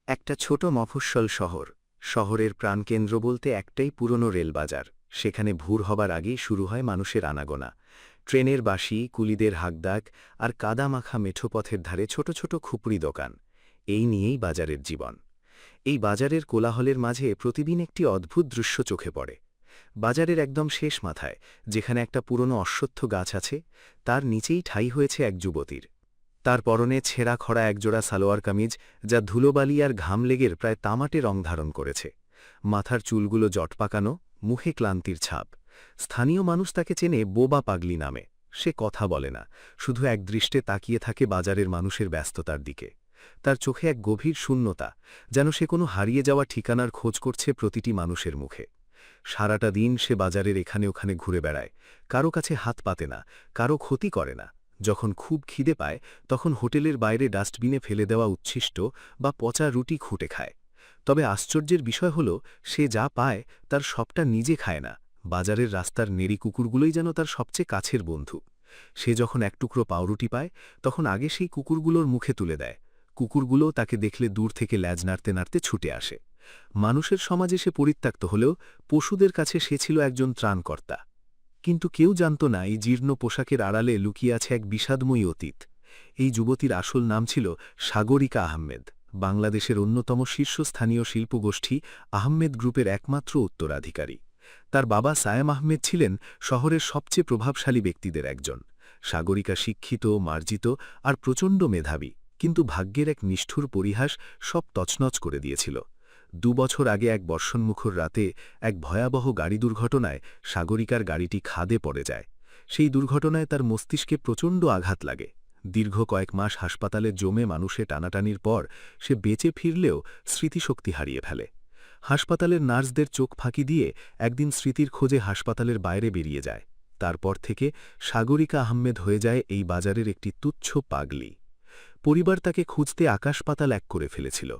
একটা ছোট মফস্বল শহর। শহরের প্রাণকেন্দ্র বলতে একটাই পুরনো রেলবাজার। সেখানে ভোর হবার আগেই শুরু হয় মানুষের আনাগোনা। ট্রেনের বাঁশি, কুলিদের হাঁকডাক আর কাদামাখা মেঠোপথের ধারে ছোট ছোট খুপড়ি দোকান। এই নিয়েই বাজারের জীবন। এই বাজারের কোলাহলের মাঝে প্রতিদিন একটি অদ্ভুত দৃশ্য চোখে পড়ে। বাজারের একদম শেষ মাথায়, যেখানে একটা পুরনো অশ্বত্থ গাছ আছে, তার নিচেই ঠাঁই হয়েছে এক যুবতীর। তার পরনে ছেঁড়া খড়া একজোড়া সালোয়ার কামিজ, যা ধুলোবালি আর ঘাম লেগের প্রায় তামাটে রং ধারণ করেছে। মাথার চুলগুলো জটপাকানো, মুখে ক্লান্তির ছাপ। স্থানীয় মানুষ তাকে চেনে বোবা পাগলি নামে। সে কথা বলে না, শুধু একদৃষ্টে তাকিয়ে থাকে বাজারের মানুষের ব্যস্ততার দিকে। তার চোখে এক গভীর শূন্যতা, যেন সে কোনো হারিয়ে যাওয়া ঠিকানার খোঁজ করছে প্রতিটি মানুষের মুখে। সারাটা দিন সে বাজারের এখানে ওখানে ঘুরে বেড়ায়, কারো কাছে হাত পাতে না, কারো ক্ষতি করে না। যখন খুব খিদে পায়, তখন হোটেলের বাইরে ডাস্টবিনে ফেলে দেওয়া উচ্ছিষ্ট বা পচা রুটি খুঁটে খায়। তবে আশ্চর্যের বিষয় হল, সে যা পায় তার সবটা নিজে খায় না। বাজারের রাস্তার নেড়ি কুকুরগুলোই যেন তার সবচেয়ে কাছের বন্ধু। সে যখন এক টুকরো পাউরুটি পায়, তখন আগে সেই কুকুরগুলোর মুখে তুলে দেয়। কুকুরগুলো তাকে দেখলে দূর থেকে ল্যাজ নাড়তে নাড়তে ছুটে আসে। মানুষের সমাজে সে পরিত্যক্ত হলেও পশুদের কাছে সে ছিল একজন ত্রাণকর্তা। কিন্তু কেউ জানত না, এই জীর্ণ পোশাকের আড়ালে লুকিয়ে আছে এক বিষাদময়ী অতীত। এই যুবতীর আসল নাম ছিল সাগরিকা আহমেদ, বাংলাদেশের অন্যতম শীর্ষস্থানীয় শিল্পগোষ্ঠী আহমেদ গ্রুপের একমাত্র উত্তরাধিকারী। তার বাবা সায়েম আহমেদ ছিলেন শহরের সবচেয়ে প্রভাবশালী ব্যক্তিদের একজন। সাগরিকা শিক্ষিত, মার্জিত আর প্রচণ্ড মেধাবী, কিন্তু ভাগ্যের এক নিষ্ঠুর পরিহাস সব তছনছ করে দিয়েছিল। ২ বছর আগে এক বর্ষণমুখর রাতে এক ভয়াবহ গাড়ি দুর্ঘটনায় সাগরিকার গাড়িটি খাদে পড়ে যায়। সেই দুর্ঘটনায় তার মস্তিষ্কে প্রচণ্ড আঘাত লাগে। দীর্ঘ কয়েক মাস হাসপাতালে জমে মানুষে টানাটানির পর সে বেঁচে ফিরলেও স্মৃতিশক্তি হারিয়ে ফেলে। হাসপাতালের নার্সদের চোখ ফাঁকি দিয়ে একদিন স্মৃতির খোঁজে হাসপাতালের বাইরে বেরিয়ে যায়। তারপর থেকে সাগরিকা আহমেদ হয়ে যায় এই বাজারের একটি তুচ্ছ পাগলি। পরিবার তাকে খুঁজতে আকাশপাতাল এক করে ফেলেছিল।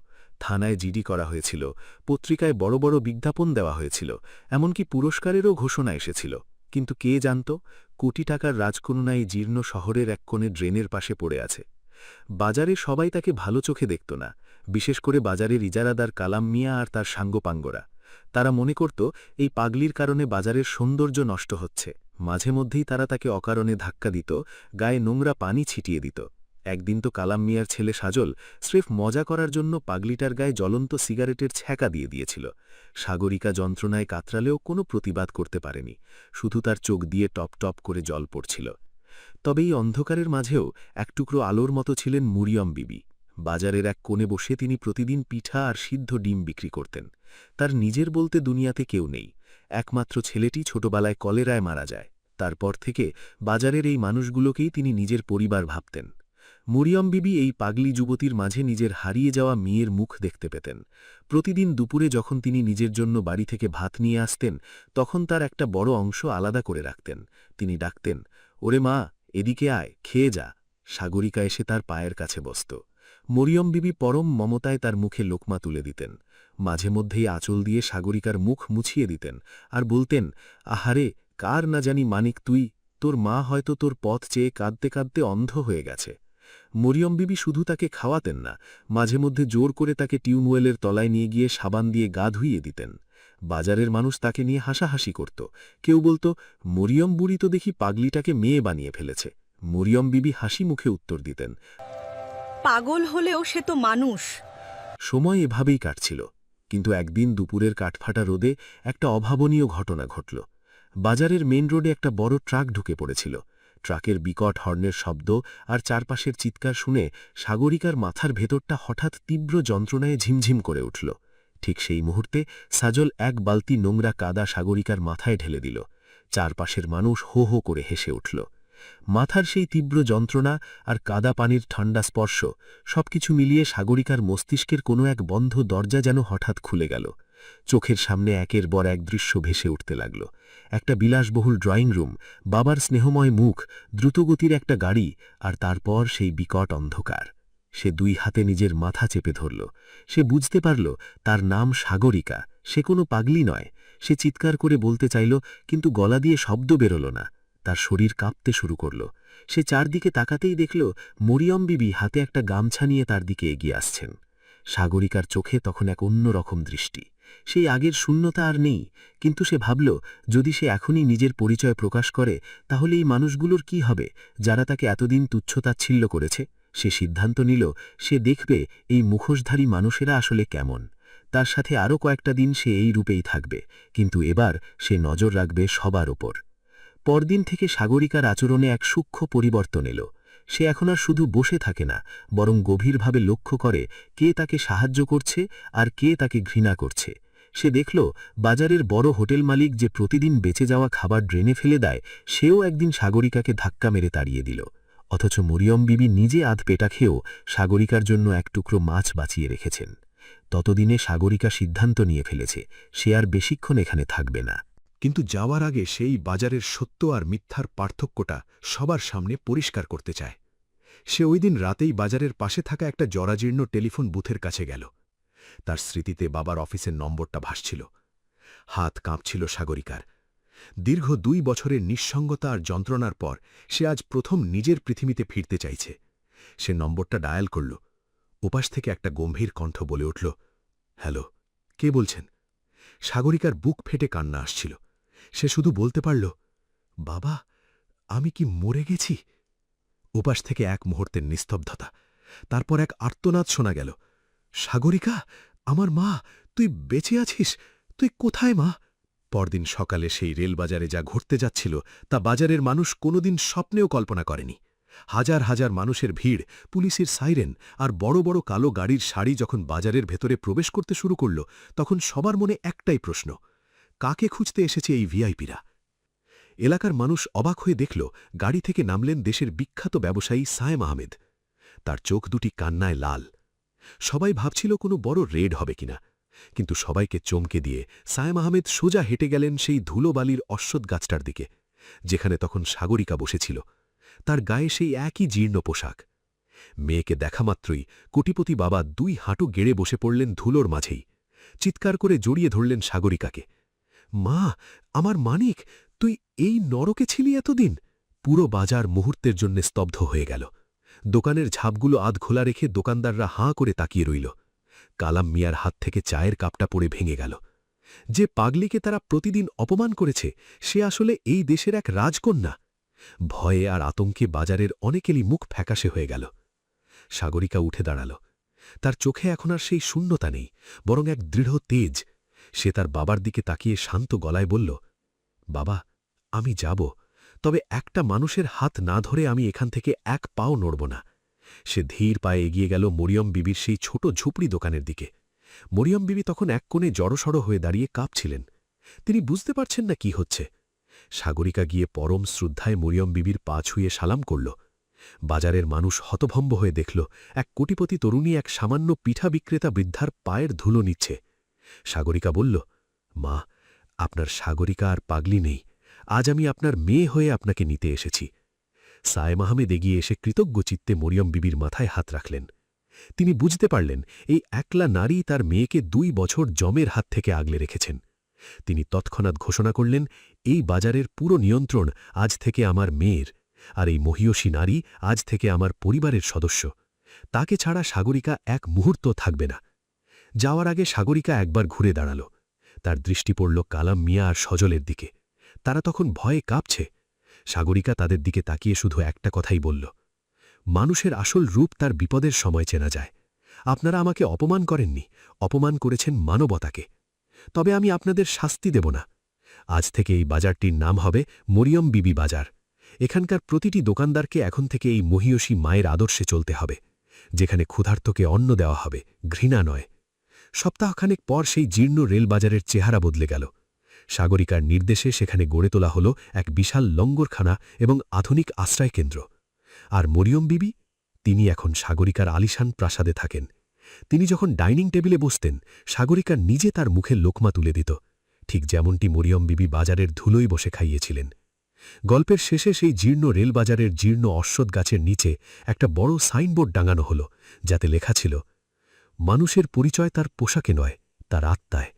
থানায় জিডি করা হয়েছিল, পত্রিকায় বড় বড় বিজ্ঞাপন দেওয়া হয়েছিল, এমনকি পুরস্কারেরও ঘোষণা এসেছিল। কিন্তু কে জানত, কোটি টাকার রাজকন্যায় জীর্ণ শহরের এক কোণে ড্রেনের পাশে পড়ে আছে। বাজারে সবাই তাকে ভালো চোখে দেখত না, বিশেষ করে বাজারের ইজারাদার কালাম মিয়া আর তার সাঙ্গপাঙ্গরা। তারা মনে করত এই পাগলির কারণে বাজারের সৌন্দর্য নষ্ট হচ্ছে। মাঝে মধ্যেই তারা তাকে অকারণে ধাক্কা দিত, গায়ে নোংরা পানি ছিটিয়ে দিত। একদিন তো কালাম মিয়ার ছেলে সাজল স্রেফ মজা করার জন্য পাগলিটার গায়ে জ্বলন্ত সিগারেটের ছ্যাঁকা দিয়ে দিয়েছিল। সাগরিকা যন্ত্রণায় কাতরালেও কোনো প্রতিবাদ করতে পারেনি, শুধু তার চোখ দিয়ে টপ টপ করে জল পড়ছিল। তবে এই অন্ধকারের মাঝেও এক টুকরো আলোর মতো ছিলেন মরিয়ম বিবি। বাজারের এক কোণে বসে তিনি প্রতিদিন পিঠা আর সিদ্ধ ডিম বিক্রি করতেন। তার নিজের বলতে দুনিয়াতে কেউ নেই। একমাত্র ছেলেটি ছোটবেলায় কলেরায় মারা যায়। তারপর থেকে বাজারের এই মানুষগুলোকেই তিনি নিজের পরিবার ভাবতেন। মরিয়ম বিবি এই পাগলি যুবতীর মাঝে নিজের হারিয়ে যাওয়া মেয়ের মুখ দেখতে পেতেন। প্রতিদিন দুপুরে যখন তিনি নিজের জন্য বাড়ি থেকে ভাত নিয়ে আসতেন, তখন তার একটা বড় অংশ আলাদা করে রাখতেন। তিনি ডাকতেন, ওরে মা, এদিকে আয়, খেয়ে যা। সাগরিকা এসে তার পায়ের কাছে বসত। মরিয়ম বিবি পরম মমতায় তার মুখে লোকমা তুলে দিতেন। মাঝে মধ্যেই আঁচল দিয়ে সাগরিকার মুখ মুছিয়ে দিতেন আর বলতেন, আহারে, কার না জানি মানিক তুই, তোর মা হয়তো তোর পথ চেয়ে কাঁদতে কাঁদতে অন্ধ হয়ে গেছে। মরিয়ম বিবি শুধু তাকে খাওয়াতেন না, মাঝে মধ্যে জোর করে তাকে টিউবওয়েলের তলায় নিয়ে গিয়ে সাবান দিয়ে গা ধুইয়ে দিতেন। বাজারের মানুষ তাকে নিয়ে হাসাহাসি করত। কেউ বলত, মরিয়ম বুড়ি তো দেখি পাগলিটাকে মেয়ে বানিয়ে ফেলেছে। মরিয়ম বিবি হাসি মুখে উত্তর দিতেন, পাগল হলেও সে তো মানুষ। সময় এভাবেই কাটছিল। কিন্তু একদিন দুপুরের কাঠফাটা রোদে একটা অভাবনীয় ঘটনা ঘটল। বাজারের মেইন রোডে একটা বড় ট্রাক ঢুকে পড়েছিল। ট্রাকের বিকট হর্নের শব্দ আর চারপাশের চিৎকার শুনে সাগরিকার মাথার ভেতরটা হঠাৎ তীব্র যন্ত্রণায় ঝিমঝিম করে উঠল। ঠিক সেই মুহূর্তে সাজল এক বালতি নোংরা কাদা সাগরিকার মাথায় ঢেলে দিল। চারপাশের মানুষ হো হো করে হেসে উঠল। মাথার সেই তীব্র যন্ত্রণা আর কাদা পানির ঠান্ডা স্পর্শ, সবকিছু মিলিয়ে সাগরিকার মস্তিষ্কের কোনো এক বন্ধ দরজা যেন হঠাৎ খুলে গেল। চোখের সামনে একের পর এক দৃশ্য ভেসে উঠতে লাগল। একটা বিলাসবহুল ড্রয়িং রুম, বাবার স্নেহময় মুখ, দ্রুতগতির একটা গাড়ি, আর তারপর সেই বিকট অন্ধকার। সে দুই হাতে নিজের মাথা চেপে ধরল। সে বুঝতে পারল তার নাম সাগরিকা। সে কোনো পাগলি নয়। সে চিৎকার করে বলতে চাইল, কিন্তু গলা দিয়ে শব্দ বেরোল না। তার শরীর কাঁপতে শুরু করল। সে চারদিকে তাকাতেই দেখল মরিয়ম বিবি হাতে একটা গামছা নিয়ে তার দিকে এগিয়ে আসছেন। সাগরিকার চোখে তখন এক অন্যরকম দৃষ্টি। সেই আগের শূন্যতা আর নেই, কিন্তু সে ভাবল, যদি সে এখনই নিজের পরিচয় প্রকাশ করে তাহলে এই মানুষগুলোর কি হবে যারা তাকে এতদিন তুচ্ছতাচ্ছিল্য করেছে। সে সিদ্ধান্ত নিল সে দেখবে এই মুখোশধারী মানুষেরা আসলে কেমন। তার সাথে আরও কয়েকটা দিন সে এই রূপেই থাকবে, কিন্তু এবার সে নজর রাখবে সবার ওপর। পরদিন থেকে সাগরিকার আচরণে এক সূক্ষ্ম পরিবর্তন এলো। সে এখন আর শুধু বসে থাকে না, বরং গভীরভাবে লক্ষ্য করে কে তাকে সাহায্য করছে আর কে তাকে ঘৃণা করছে। সে দেখল বাজারের বড় হোটেল মালিক যে প্রতিদিন বেঁচে যাওয়া খাবার ড্রেনে ফেলে দেয়, সেও একদিন সাগরিকাকে ধাক্কা মেরে তাড়িয়ে দিল। অথচ মরিয়ম বিবি নিজে আধ পেটা খেয়েও সাগরিকার জন্য এক টুকরো মাছ বাঁচিয়ে রেখেছেন। ততদিনে সাগরিকা সিদ্ধান্ত নিয়ে ফেলেছে সে আর বেশিক্ষণ এখানে থাকবে না। কিন্তু যাওয়ার আগে সেই বাজারের সত্য আর মিথ্যার পার্থক্যটা সবার সামনে পরিষ্কার করতে চায়। সে ওই দিন রাতেই বাজারের পাশে থাকা একটা জরাজীর্ণ টেলিফোন বুথের কাছে গেল। তার স্মৃতিতে বাবার অফিসের নম্বরটা ভাসছিল। হাত কাঁপছিল সাগরিকার। দীর্ঘ 2 বছরের নিঃসঙ্গতা আর যন্ত্রণার পর সে আজ প্রথম নিজের পৃথিবীতে ফিরতে চাইছে। সে নম্বরটা ডায়াল করল। ওপাশ থেকে একটা গম্ভীর কণ্ঠ বলে উঠল, হ্যালো, কে বলছেন? সাগরিকার বুক ফেটে কান্না আসছিল। সে শুধু বলতে পারল, বাবা, আমি কি মরে গেছি? ওপাশ থেকে এক মুহূর্তের নিস্তব্ধতা, তারপর এক আর্তনাদ শোনা গেল, সাগরিকা, আমার মা, তুই বেঁচে আছিস? তুই কোথায় মা? পরদিন সকালে সেই রেলবাজারে যা ঘটতে যাচ্ছিল তা বাজারের মানুষ কোনোদিন স্বপ্নেও কল্পনা করেনি। হাজার হাজার মানুষের ভিড়, পুলিশের সাইরেন আর বড় বড় কালো গাড়ির সারি যখন বাজারের ভেতরে প্রবেশ করতে শুরু করল, তখন সবার মনে একটাই প্রশ্ন, কাকে খুঁজতে এসেছে এই ভিআইপিরা? এলাকার মানুষ অবাক হয়ে দেখল গাড়ি থেকে নামলেন দেশের বিখ্যাত ব্যবসায়ী সায়েম আহমেদ। তার চোখ দুটি কান্নায় লাল। সবাই ভাবছিল কোনো বড় রেড হবে কিনা, কিন্তু সবাইকে চমকে দিয়ে সায়েম আহমেদ সোজা হেঁটে গেলেন সেই ধুলোবালির অশ্বত্থ গাছটার দিকে, যেখানে তখন সাগরিকা বসেছিল। তার গায়ে সেই একই জীর্ণ পোশাক। মেয়েকে দেখামাত্রই কোটিপতি বাবা 2 হাঁটু গেড়ে বসে পড়লেন ধুলোর মাঝেই। চিৎকার করে জড়িয়ে ধরলেন সাগরিকাকে। মা, আমার মানিক, তুই এই নরকে ছিলি এতদিন? পুরো বাজার মুহূর্তের জন্য স্তব্ধ হয়ে গেল। দোকানের ঝাপগুলো আধ খোলা রেখে দোকানদাররা হাঁ করে তাকিয়ে রইল। কালাম মিয়ার হাত থেকে চায়ের কাপটা পড়ে ভেঙে গেল। যে পাগলিকে তারা প্রতিদিন অপমান করেছে, সে আসলে এই দেশের এক রাজকন্যা। ভয়ে আর আতঙ্কে বাজারের অনেকেরই মুখ ফ্যাকাশে হয়ে গেল। সাগরিকা উঠে দাঁড়াল। তার চোখে এখন আর সেই শূন্যতা নেই, বরং এক দৃঢ় তেজ। সে তার বাবার দিকে তাকিয়ে শান্ত গলায় বলল, বাবা, আমি যাব, তবে একটা মানুষের হাত না ধরে আমি এখান থেকে এক পাও নড়ব না। সে ধীর পায়ে এগিয়ে গেল মরিয়ম বিবির সেই ছোট ঝুপড়ি দোকানের দিকে। মরিয়ম বিবি তখন এক কোণে জড়সড় হয়ে দাঁড়িয়ে কাঁপছিলেন। তিনি বুঝতে পারছেন না কি হচ্ছে। সাগরিকা গিয়ে পরম শ্রদ্ধায় মরিয়ম বিবির পা ছুঁয়ে সালাম করল। বাজারের মানুষ হতভম্ব হয়ে দেখল এক কোটিপতি তরুণী এক সামান্য পিঠা বিক্রেতা বৃদ্ধার পায়ের ধুলো নিচ্ছে। সাগরিকা বলল, মা, আপনার সাগরিকা আর পাগলি নেই। আজ আমি আপনার মেয়ে হয়ে আপনাকে নিতে এসেছি। সায়েম আহমেদ এগিয়ে এসে কৃতজ্ঞ চিত্তে মরিয়ম বিবির মাথায় হাত রাখলেন। তিনি বুঝতে পারলেন এই একলা নারী তার মেয়েকে 2 বছর জমের হাত থেকে আগলে রেখেছেন। তিনি তৎক্ষণাৎ ঘোষণা করলেন, এই বাজারের পুরো নিয়ন্ত্রণ আজ থেকে আমার মেয়ের, আর এই মহিয়সী নারী আজ থেকে আমার পরিবারের সদস্য। তাকে ছাড়া সাগরিকা এক মুহূর্ত থাকবে না। যাওয়ার আগে সাগরিকা একবার ঘুরে দাঁড়াল। তার দৃষ্টি পড়ল কালাম মিয়া আর সজলের দিকে। তারা তখন ভয়ে কাঁপছে। সাগরিকা তাদের দিকে তাকিয়ে শুধু একটা কথাই বলল, মানুষের আসল রূপ তার বিপদের সময় চেনা যায়। আপনারা আমাকে অপমান করেননি, অপমান করেছেন মানবতাকে। তবে আমি আপনাদের শাস্তি দেব না। আজ থেকে এই বাজারটির নাম হবে মরিয়ম বিবি বাজার। এখানকার প্রতিটি দোকানদারকে এখন থেকে এই মহিয়সী মায়ের আদর্শে চলতে হবে, যেখানে ক্ষুধার্তকে অন্ন দেওয়া হবে, ঘৃণা নয়। সপ্তাহখানেক পর সেই জীর্ণ রেলবাজারের চেহারা বদলে গেল। সাগরিকার নির্দেশে সেখানে গড়ে তোলা হল এক বিশাল লঙ্গরখানা এবং আধুনিক আশ্রয়কেন্দ্র। আর মরিয়ম বিবি, তিনি এখন সাগরিকার আলিশান প্রাসাদে থাকেন। তিনি যখন ডাইনিং টেবিলে বসতেন, সাগরিকা নিজে তার মুখে লোকমা তুলে দিত, ঠিক যেমনটি মরিয়ম বিবি বাজারের ধুলোই বসে খাইয়েছিলেন। গল্পের শেষে সেই জীর্ণ রেলবাজারের জীর্ণ অশ্বত্থ গাছের নিচে একটা বড় সাইনবোর্ড টাঙানো হল, যাতে লেখা ছিল, মানুষের পরিচয় তার পোশাকে নয়, তার আত্মায়।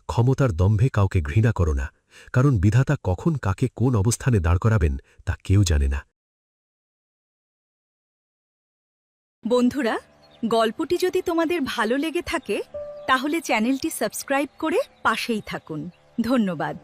ক্ষমতার দম্ভে কাউকে ঘৃণা করো না, কারণ বিধাতা কখন কাকে কোন অবস্থানে দাঁড় করাবেন তা কেউ জানে না। বন্ধুরা, গল্পটি যদি তোমাদের ভালো লেগে থাকে তাহলে চ্যানেলটি সাবস্ক্রাইব করে পাশেই থাকুন। ধন্যবাদ।